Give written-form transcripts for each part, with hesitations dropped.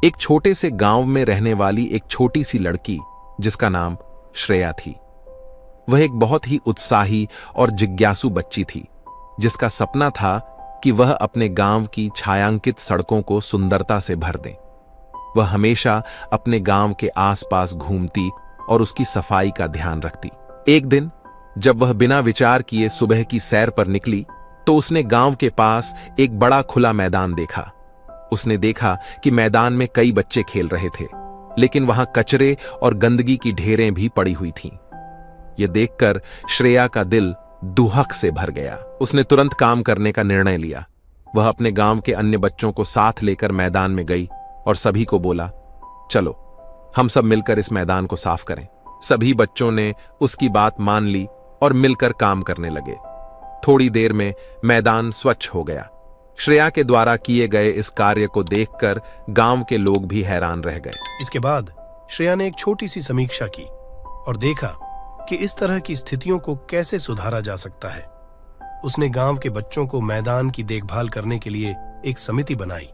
एक छोटे से गांव में रहने वाली एक छोटी सी लड़की जिसका नाम श्रेया थी। वह एक बहुत ही उत्साही और जिज्ञासु बच्ची थी जिसका सपना था कि वह अपने गांव की छायांकित सड़कों को सुंदरता से भर दे। वह हमेशा अपने गांव के आसपास घूमती और उसकी सफाई का ध्यान रखती। एक दिन जब वह बिना विचार किए सुबह की सैर पर निकली तो उसने गांव के पास एक बड़ा खुला मैदान देखा। उसने देखा कि मैदान में कई बच्चे खेल रहे थे, लेकिन वहां कचरे और गंदगी की ढेरें भी पड़ी हुई थीं। यह देखकर श्रेया का दिल दुहक से भर गया। उसने तुरंत काम करने का निर्णय लिया। वह अपने गांव के अन्य बच्चों को साथ लेकर मैदान में गई और सभी को बोला, चलो हम सब मिलकर इस मैदान को साफ करें। सभी बच्चों ने उसकी बात मान ली और मिलकर काम करने लगे। थोड़ी देर में मैदान स्वच्छ हो गया। श्रेया के द्वारा किए गए इस कार्य को देखकर गांव के लोग भी हैरान रह गए। इसके बाद श्रेया ने एक छोटी सी समीक्षा की और देखा कि इस तरह की स्थितियों को कैसे सुधारा जा सकता है। उसने गांव के बच्चों को मैदान की देखभाल करने के लिए एक समिति बनाई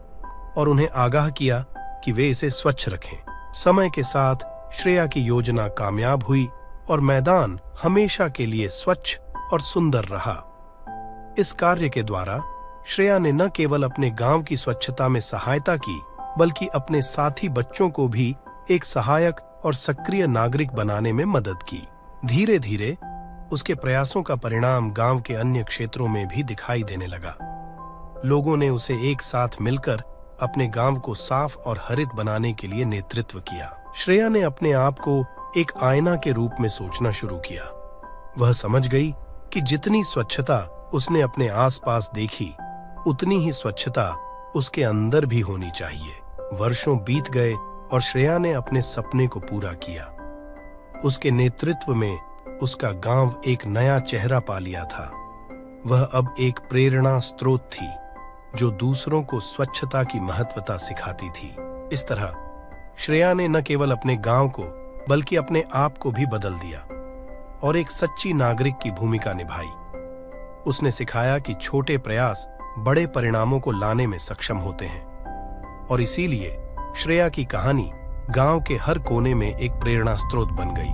और उन्हें आगाह किया कि वे इसे स्वच्छ रखें। समय के साथ श्रेया की योजना कामयाब हुई और मैदान हमेशा के लिए स्वच्छ और सुंदर रहा। इस कार्य के द्वारा श्रेया ने न केवल अपने गांव की स्वच्छता में सहायता की, बल्कि अपने साथी बच्चों को भी एक सहायक और सक्रिय नागरिक बनाने में मदद की। धीरे धीरे उसके प्रयासों का परिणाम गांव के अन्य क्षेत्रों में भी दिखाई देने लगा। लोगों ने उसे एक साथ मिलकर अपने गांव को साफ और हरित बनाने के लिए नेतृत्व किया। श्रेया ने अपने आप को एक आईना के रूप में सोचना शुरू किया। वह समझ गई कि जितनी स्वच्छता उसने अपने आसपास देखी, उतनी ही स्वच्छता उसके अंदर भी होनी चाहिए। वर्षों बीत गए और श्रेया ने अपने सपने को पूरा किया। उसके नेतृत्व में उसका गांव एक नया चेहरा पा लिया था। वह अब एक प्रेरणा स्रोत थी जो दूसरों को स्वच्छता की महत्वता सिखाती थी। इस तरह श्रेया ने न केवल अपने गांव को बल्कि अपने आप को भी बदल दिया और एक सच्ची नागरिक की भूमिका निभाई। उसने सिखाया कि छोटे प्रयास बड़े परिणामों को लाने में सक्षम होते हैं और इसीलिए श्रेया की कहानी गांव के हर कोने में एक प्रेरणा स्रोत बन गई।